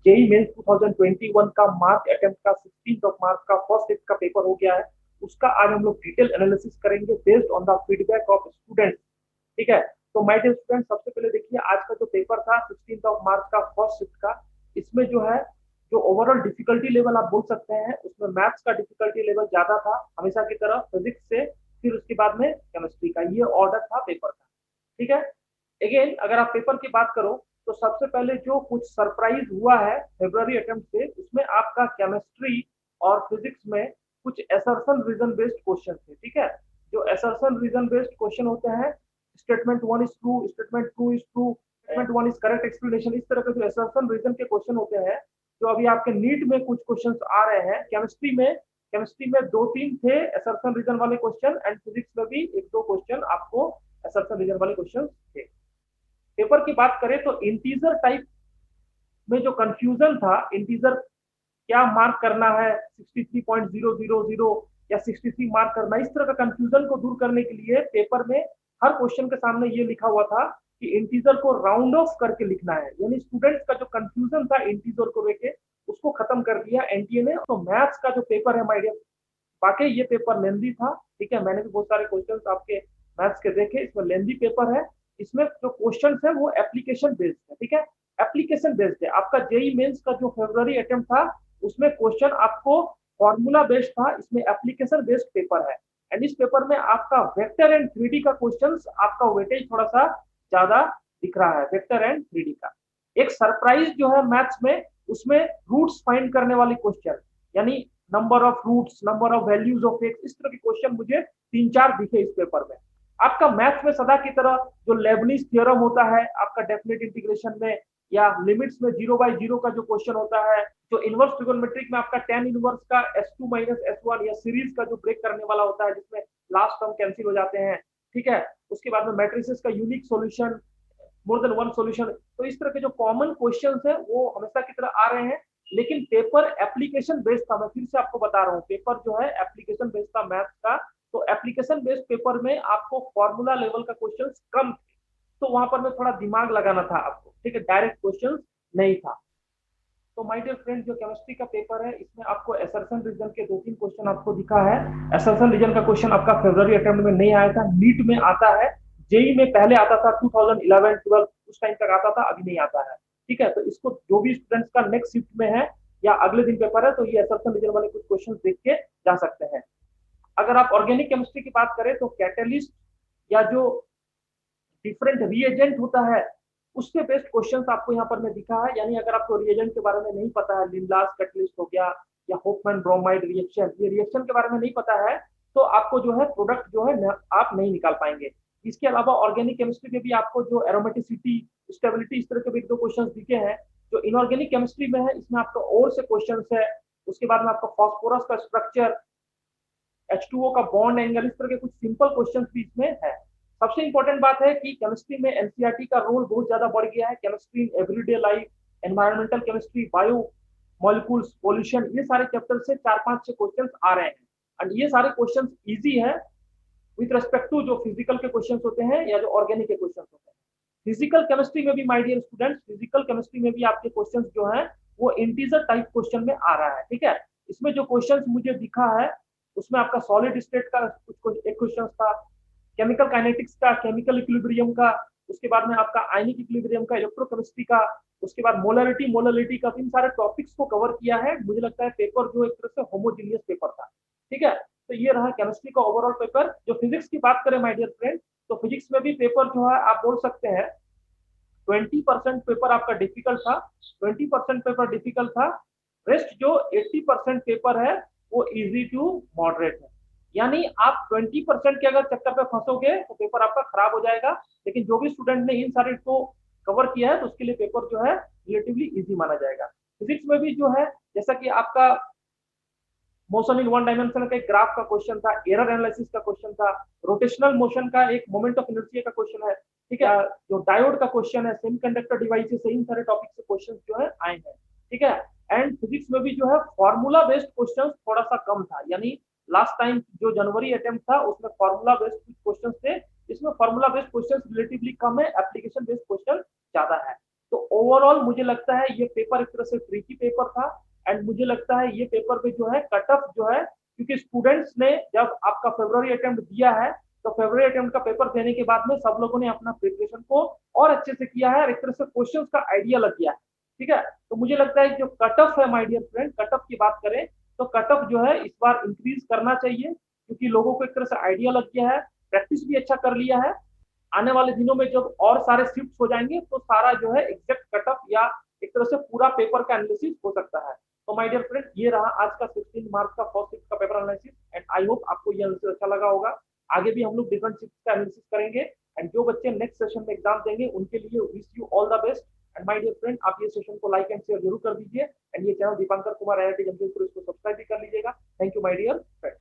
JEE mains 2021 का मार्च attempt का 16 मार्च का फर्स्ट शिफ्ट का पेपर हो गया है, उसका आज हम लोग डिटेल एनालिसिस करेंगे based on the feedback of students. ठीक है, तो माय डियर स्टूडेंट, सबसे पहले देखिए आज का जो पेपर था 16 मार्च का फर्स्ट शिफ्ट का, इसमें जो है जो ओवरऑल डिफिकल्टी लेवल आप बोल सकते हैं, उसमें मैथ्स का डिफिकल्टी लेवल ज्यादा था हमेशा की तरह, फिजिक्स से, फिर उसके बाद में केमिस्ट्री का, ये ऑर्डर था पेपर का। ठीक है, अगेन अगर आप पेपर की बात करो तो सबसे पहले जो कुछ सरप्राइज हुआ है फेब्रुअरी अटेम्प्ट से, उसमें आपका केमिस्ट्री और फिजिक्स में कुछ असर्शन रीजन बेस्ड क्वेश्चन थे। ठीक है, जो असर्शन रीजन बेस्ड क्वेश्चन होते हैं, statement one is true, statement two is true, statement one is correct explanation, इस तरह के जो असर्शन रीजन के क्वेश्चन होते हैं, जो अभी आपके नीट में कुछ क्वेश्चन आ रहे हैं केमिस्ट्री में दो तीन थे असर्शन रीजन वाले क्वेश्चन, एंड फिजिक्स में भी एक दो क्वेश्चन आपको असर्शन रीजन वाले क्वेश्चन थे। पेपर की बात करें तो इंटीजर टाइप में जो कंफ्यूजन था, इंटीजर क्या मार्क करना है, 63.000 या 63 मार्क करना, इस तरह का कंफ्यूजन को दूर करने के लिए पेपर में हर क्वेश्चन के सामने ये लिखा हुआ था कि इंटीजर को राउंड ऑफ करके लिखना है, यानी स्टूडेंट्स का जो कंफ्यूजन था इंटीजर को लेके, उसको खत्म कर दिया एनटीए ने। तो मैथ्स का जो पेपर है माय डियर, वाकई ये पेपर लेंदी था। ठीक है, मैंने भी बहुत सारे क्वेश्चन आपके मैथ्स के देखे, इसमें लेंदी पेपर है। इसमें जो क्वेश्चन है वो एप्लीकेशन बेस्ड है। ठीक है, एप्लीकेशन बेस्ड है। आपका जेई मेंस का जो फरवरी अटेम्प्ट था, उसमें क्वेश्चन आपको फॉर्मूला बेस्ड था, इसमें एप्लीकेशन बेस्ड पेपर है। एंड इस पेपर में आपका वेक्टर एंड 3D का क्वेश्चन, आपका वेटेज थोड़ा सा ज्यादा दिख रहा है, वेक्टर एंड 3D का। एक सरप्राइज जो है मैथ्स में, उसमें रूट्स फाइंड करने वाली क्वेश्चन, यानी number of roots, number of values of x, इस तरह के क्वेश्चन मुझे तीन चार दिखे इस पेपर में। आपका मैथ्स में सदा की तरह जो लेबनिज थ्योरम होता है आपका डेफिनेट इंटीग्रेशन में, या लिमिट्स में 0/0 का जो क्वेश्चन होता है, जो इनवर्स ट्रिगोनोमेट्रिक में आपका tan इनवर्स का s2 माइनस s1 या सीरीज का जो ब्रेक करने वाला होता है, जिसमें लास्ट टर्म कैंसिल हो जाते हैं। ठीक है, उसके बाद में मैट्रिसेस का unique solution, more than one solution. तो इस तरह के जो कॉमन क्वेश्चंस है वो हमेशा की तरह आ रहे हैं, लेकिन पेपर एप्लीकेशन बेस्ड था। मैं फिर से आपको बता रहा हूँ, पेपर जो है एप्लीकेशन बेस्ड था मैथ्स का। तो एप्लीकेशन बेस्ड पेपर में आपको फॉर्मूला लेवल का क्वेश्चन कम थे, तो वहां पर में थोड़ा दिमाग लगाना था आपको। ठीक है, डायरेक्ट क्वेश्चन नहीं था। तो माय डियर फ्रेंड, जो केमिस्ट्री का पेपर है, इसमें आपको असर्शन रीजन के दो तीन क्वेश्चन आपको दिखा है। असर्शन रीजन का क्वेश्चन आपका फरवरी अटेम्प्ट में नहीं आया था, नीट में आता है। जेई में पहले आता था 2011-12 उस टाइम तक आता था, अभी नहीं आता है। ठीक है, तो इसको जो भी स्टूडेंट्स का नेक्स्ट शिफ्ट में है या अगले दिन पेपर है, तो ये असर्शन रीजन वाले कुछ क्वेश्चन देख के जा सकते हैं। अगर आप ऑर्गेनिक केमिस्ट्री की बात करें तो कैटेलिस्ट या जो डिफरेंट रिएजेंट होता है, उससे बेस्ड क्वेश्चन आपको यहाँ पर मैं दिखा है। यानी अगर आपको रिएजेंट के बारे में नहीं पता है, लिंडलास कैटलिस्ट हो गया या होफमैन ब्रोमाइड रिएक्शन, ये रिएक्शन के बारे में नहीं पता है, तो आपको जो है प्रोडक्ट जो है आप नहीं निकाल पाएंगे। इसके अलावा ऑर्गेनिक केमिस्ट्री में भी आपको जो एरोमेटिसिटी, स्टेबिलिटी, इस तरह के भी दो क्वेश्चन दिखे हैं। जो इनऑर्गेनिक केमिस्ट्री में है, इसमें आपका और से क्वेश्चन है। उसके बाद में आपका फॉस्फोरस का स्ट्रक्चर, H2O का बॉन्ड एंगल, इस तरह के कुछ सिंपल क्वेश्चन भी इसमें है। सबसे इंपॉर्टेंट बात है कि केमिस्ट्री में एनसीईआरटी का रोल बहुत ज्यादा बढ़ गया है। Chemistry in everyday life, environmental chemistry, bio molecules, pollution, ये सारे चैप्टर से 4-5-6 क्वेश्चन आ रहे हैं। एंड ये सारे क्वेश्चन इजी है विथ रेस्पेक्ट टू जो फिजिकल के क्वेश्चन होते हैं या जो ऑर्गेनिक के क्वेश्चन होते हैं। फिजिकल केमिस्ट्री में भी my dear students, physical chemistry में भी आपके क्वेश्चन जो है वो इंटीजर टाइप क्वेश्चन में आ रहा है। ठीक है, इसमें जो क्वेश्चन मुझे दिखा है, उसमें आपका सॉलिड स्टेट का कुछ एक क्वेश्चन था, केमिकल काइनेटिक्स का, केमिकल इक्विलिब्रियम का, उसके बाद में आपका आयनिक इक्विलिब्रियम का, इलेक्ट्रोकेमिस्ट्री का, उसके बाद मोलरिटी, मोलरिटी का, इन सारे टॉपिक्स को कवर किया है। मुझे लगता है पेपर जो एक तरह से होमोजीनियस पेपर था। ठीक है, तो ये रहा केमिस्ट्री का ओवरऑल पेपर। जो फिजिक्स की बात करें माय डियर फ्रेंड, तो फिजिक्स में भी पेपर जो है आप बोल सकते हैं 20% पेपर आपका डिफिकल्ट था, 20% पेपर डिफिकल्ट था। रेस्ट जो 80% पेपर है वो इजी टू मॉडरेट है। यानी आप 20% के अगर चक्कर पे फंसोगे तो पेपर आपका खराब हो जाएगा, लेकिन जो भी स्टूडेंट ने इन सारे को कवर किया है तो उसके लिए पेपर जो है रिलेटिवली इजी माना जाएगा। फिजिक्स में भी जो है, जैसा कि आपका मोशन इन वन डायमेंशन का एक ग्राफ का क्वेश्चन था, एरर एनालिसिस का क्वेश्चन था, रोटेशनल मोशन का एक मोमेंट ऑफ इनर्शिया का क्वेश्चन है। ठीक है, जो डायोड का क्वेश्चन है, सेमीकंडक्टर डिवाइसेस से, इन सारे टॉपिक से क्वेश्चन जो है आए हैं। ठीक है, एंड फिजिक्स में भी जो है फॉर्मूला बेस्ड क्वेश्चन थोड़ा सा कम था। यानी लास्ट टाइम जो जनवरी अटेम्प्ट था उसमें फॉर्मूला बेस्ड क्वेश्चन थे, इसमें फॉर्मूला बेस्ड क्वेश्चन रिलेटिवली कम है, एप्लीकेशन बेस्ड क्वेश्चन ज्यादा है। तो तो ओवरऑल मुझे लगता है ये पेपर एक तरह से ट्रिकी पेपर था, एंड मुझे लगता है ये पेपर पे जो है कट ऑफ जो है, क्योंकि स्टूडेंट्स ने जब आपका फेब्रुवरी अटेम्प्ट दिया है, तो फेब्रुवरी अटेम्प्ट का पेपर देने के बाद में सब लोगों ने अपना प्रिपरेशन को और अच्छे से किया है, और एक तरह से क्वेश्चन का आइडिया लग गया है। ठीक है, तो मुझे लगता है जो कट ऑफ है my dear friend, cut off की बात करें तो कट ऑफ जो है इस बार इंक्रीज करना चाहिए, क्योंकि लोगों को एक तरह से आइडिया लग गया है, प्रैक्टिस भी अच्छा कर लिया है। आने वाले दिनों में जब और सारे शिफ्ट हो जाएंगे तो सारा जो है एग्जैक्ट कट ऑफ या एक तरह से पूरा पेपर का एनालिसिस हो सकता है। तो माय डियर फ्रेंड, ये रहा आज का 16 मार्क्स का फर्स्ट शिफ्ट का paper analysis, and I hope आपको ये एनालिसिस अच्छा लगा होगा। आगे भी हम लोग डिफरेंट शिफ्ट का एनालिसिस करेंगे, एंड जो बच्चे नेक्स्ट सेशन में एग्जाम देंगे उनके लिए wish you all the best. And my dear friend, आप ये सेशन को लाइक एंड शेयर जरूर कर दीजिए, एंड ये चैनल दीपांकर कुमार IIT जमशेदपुर, इसको सब्सक्राइब भी कर लीजिएगा। Thank you my dear friend.